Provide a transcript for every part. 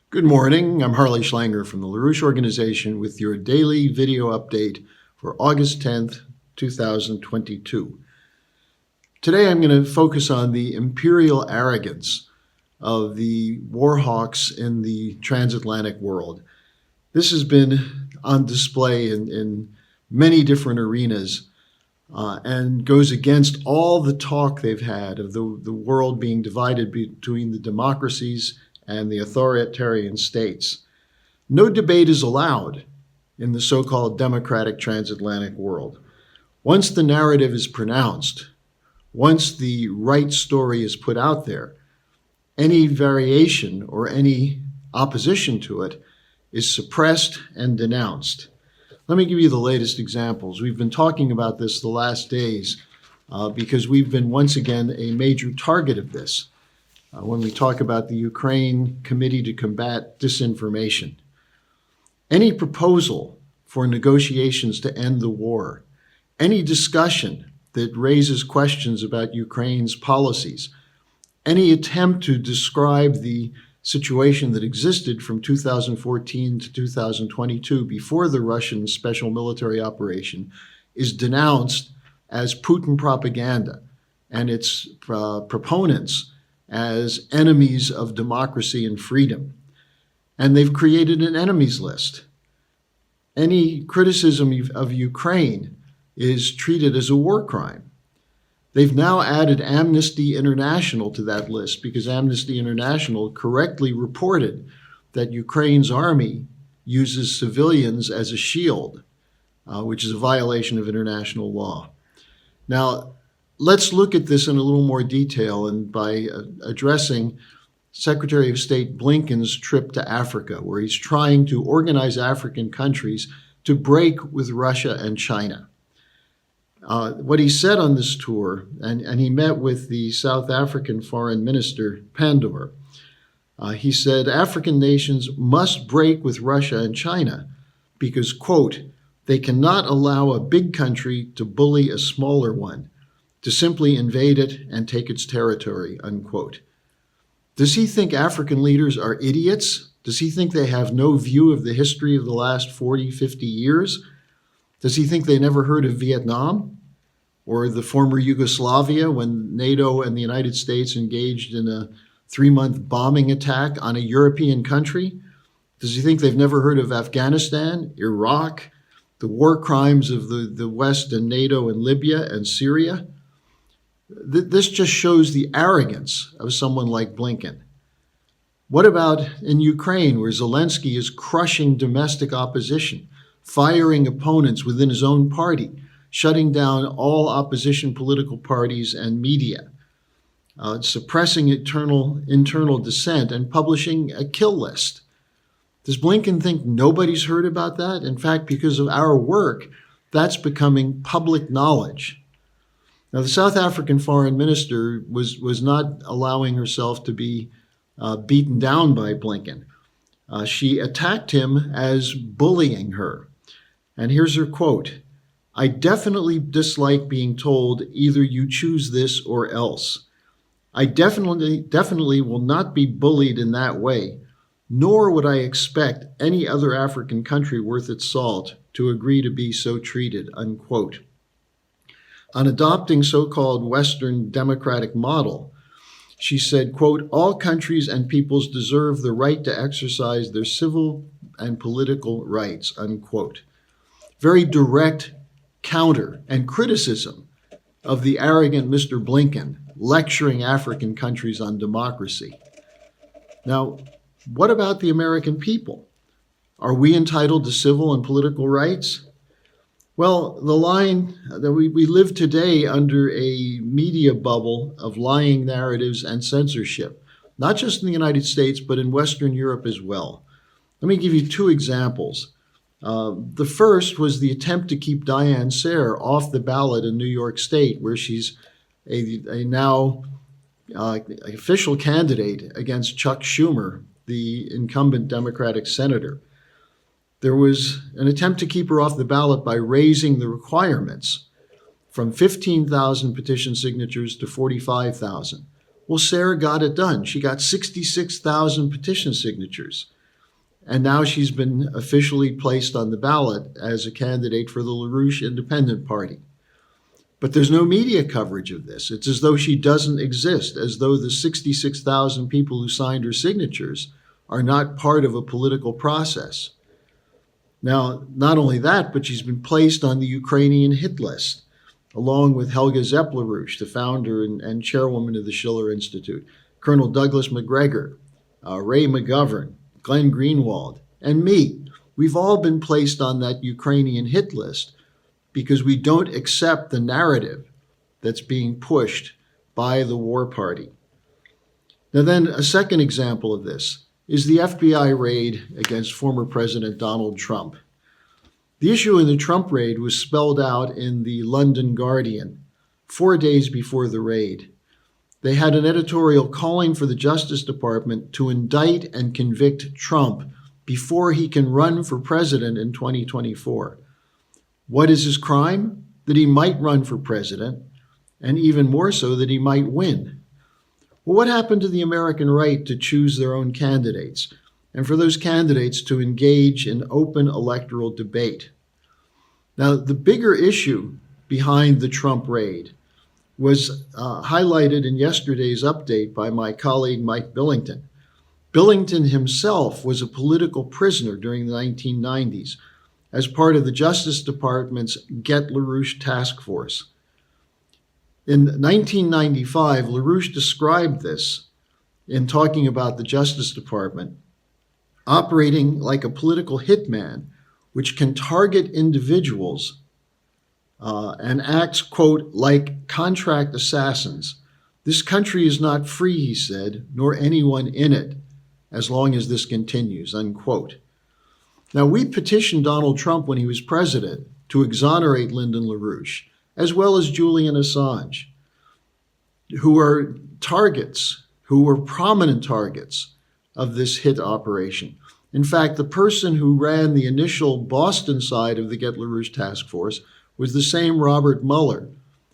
Good morning. I'm Harley Schlanger from the Larouche organization with your daily video update for August 10th, 2022. Today I'm going to focus on the imperial arrogance of the war hawks in the transatlantic world. This has been on display in many different arenas and goes against all the talk they've had of the world being divided between the democracies and the authoritarian states. No debate is allowed in the so-called democratic transatlantic world. Once the narrative is pronounced, once the right story is put out there, any variation or any opposition to it is suppressed and denounced. Let me give you the latest examples. We've been talking about this the last days because we've been once again a major target of this. When we talk about the Ukraine Committee to Combat Disinformation. Any proposal for negotiations to end the war, any discussion that raises questions about Ukraine's policies, any attempt to describe the situation that existed from 2014 to 2022 before the Russian special military operation is denounced as Putin propaganda, and its proponents as enemies of democracy and freedom. And they've created an enemies list. Any criticism of Ukraine is treated as a war crime. They've now added Amnesty International to that list because Amnesty International correctly reported that Ukraine's army uses civilians as a shield, which is a violation of international law. Now, let's look at this in a little more detail and by addressing Secretary of State Blinken's trip to Africa, where he's trying to organize African countries to break with Russia and China. What he said on this tour, and he met with the South African Foreign Minister, Pandor, he said African nations must break with Russia and China because, quote, they cannot allow a big country to bully a smaller one, to simply invade it and take its territory, unquote. Does he think African leaders are idiots? Does he think they have no view of the history of the last 40, 50 years? Does he think they never heard of Vietnam or the former Yugoslavia when NATO and the United States engaged in a 3-month bombing attack on a European country? Does he think they've never heard of Afghanistan, Iraq, the war crimes of the West and NATO in Libya and Syria? This just shows the arrogance of someone like Blinken. What about in Ukraine, where Zelensky is crushing domestic opposition, firing opponents within his own party, shutting down all opposition political parties and media, suppressing internal dissent, and publishing a kill list? Does Blinken think nobody's heard about that? In fact, because of our work, that's becoming public knowledge. Now, the South African foreign minister was not allowing herself to be beaten down by Blinken. She attacked him as bullying her. And here's her quote, I definitely dislike being told either you choose this or else. I definitely will not be bullied in that way, nor would I expect any other African country worth its salt to agree to be so treated, unquote. On adopting so-called Western democratic model, she said, quote, all countries and peoples deserve the right to exercise their civil and political rights, unquote. Very direct counter and criticism of the arrogant Mr. Blinken lecturing African countries on democracy. Now, what about the American people? Are we entitled to civil and political rights? Well, the line that we live today under a media bubble of lying narratives and censorship, not just in the United States, but in Western Europe as well. Let me give you 2 examples. The first was the attempt to keep Diane Sare off the ballot in New York State, where she's a now official candidate against Chuck Schumer, the incumbent Democratic senator. There was an attempt to keep her off the ballot by raising the requirements from 15,000 petition signatures to 45,000. Well, Sarah got it done. She got 66,000 petition signatures. and now she's been officially placed on the ballot as a candidate for the Larouche Independent Party. But there's no media coverage of this. It's as though she doesn't exist, as though the 66,000 people who signed her signatures are not part of a political process. Now, not only that, but she's been placed on the Ukrainian hit list, along with Helga Larouche, the founder and chairwoman of the Schiller Institute, Colonel Douglas McGregor, Ray McGovern, Glenn Greenwald, and me. We've all been placed on that Ukrainian hit list because we don't accept the narrative that's being pushed by the war party. Now then, a second example of this is the FBI raid against former President Donald Trump. The issue in the Trump raid was spelled out in the London Guardian 4 days before the raid. They had an editorial calling for the Justice Department to indict and convict Trump before he can run for president in 2024. What is his crime? That he might run for president, and even more so, that he might win. Well, what happened to the American right to choose their own candidates, and for those candidates to engage in open electoral debate? Now, the bigger issue behind the Trump raid was highlighted in yesterday's update by my colleague Mike Billington. Billington himself was a political prisoner during the 1990s as part of the Justice Department's Get Larouche task force. In 1995, Larouche described this in talking about the Justice Department operating like a political hitman, which can target individuals and acts, quote, like contract assassins. This country is not free, he said, nor anyone in it, as long as this continues, unquote. Now, we petitioned Donald Trump when he was president to exonerate Lyndon LaRouche, as well as Julian Assange, who are targets, who were prominent targets of this hit operation. In fact, the person who ran the initial Boston side of the Get LaRouche task force was the same Robert Mueller,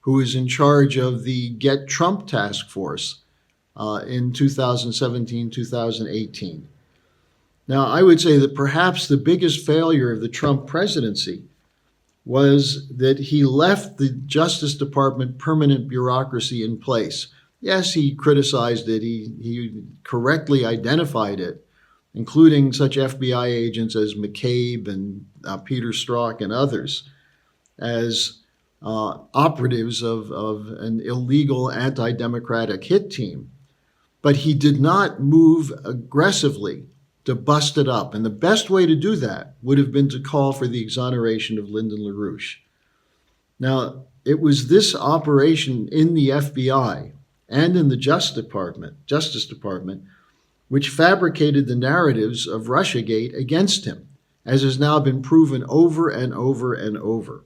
who is in charge of the Get Trump task force in 2017, 2018. Now, I would say that perhaps the biggest failure of the Trump presidency was that he left the Justice Department permanent bureaucracy in place. Yes, he criticized it. He correctly identified it, including such FBI agents as McCabe and Peter Strzok and others, as operatives of an illegal anti-democratic hit team. But he did not move aggressively to bust it up. And the best way to do that would have been to call for the exoneration of Lyndon LaRouche. Now, it was this operation in the FBI and in the Justice Department, which fabricated the narratives of Russiagate against him, as has now been proven over and over and over.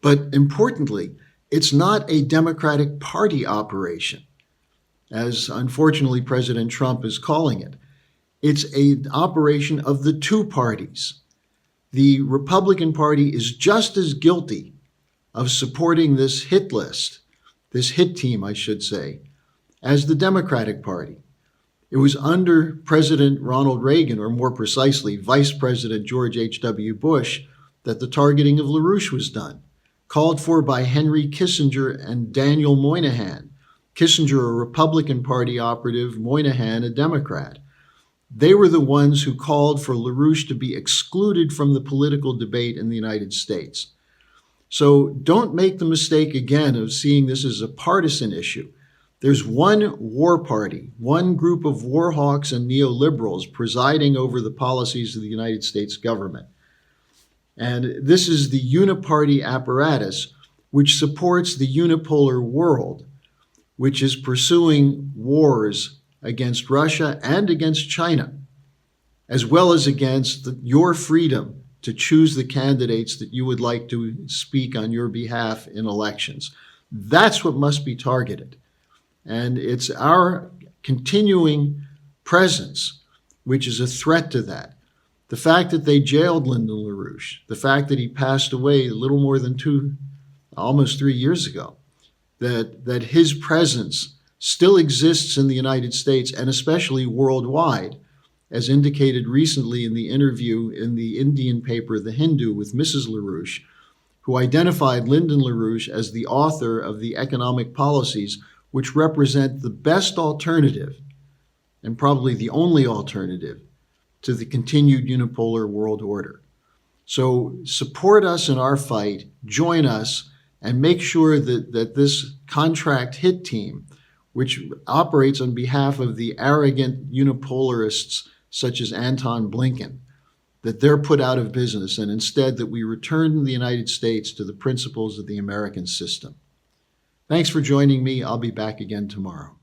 But importantly, it's not a Democratic Party operation, as unfortunately President Trump is calling it. It's an operation of the two parties. The Republican Party is just as guilty of supporting this hit list, this hit team, I should say, as the Democratic Party. It was under President Ronald Reagan, or more precisely, Vice President George H.W. Bush, that the targeting of LaRouche was done, called for by Henry Kissinger and Daniel Moynihan. Kissinger, a Republican Party operative, Moynihan, a Democrat. They were the ones who called for LaRouche to be excluded from the political debate in the United States. So don't make the mistake again of seeing this as a partisan issue. There's one war party, one group of war hawks and neoliberals presiding over the policies of the United States government. And this is the uniparty apparatus, which supports the unipolar world, which is pursuing wars against Russia and against China, as well as against your freedom to choose the candidates that you would like to speak on your behalf in elections. That's what must be targeted. And it's our continuing presence which is a threat to that. The fact that they jailed Lyndon LaRouche, the fact that he passed away a little more than almost 3 years ago, that his presence still exists in the United States and especially worldwide, as indicated recently in the interview in the Indian paper The Hindu with Mrs. Larouche, who identified Lyndon LaRouche as the author of the economic policies which represent the best alternative, and probably the only alternative, to the continued unipolar world order. So support us in our fight, join us, and make sure that this contract hit team, which operates on behalf of the arrogant unipolarists such as Anton Blinken, that they're put out of business, and instead that we return the United States to the principles of the American system. Thanks for joining me. I'll be back again tomorrow.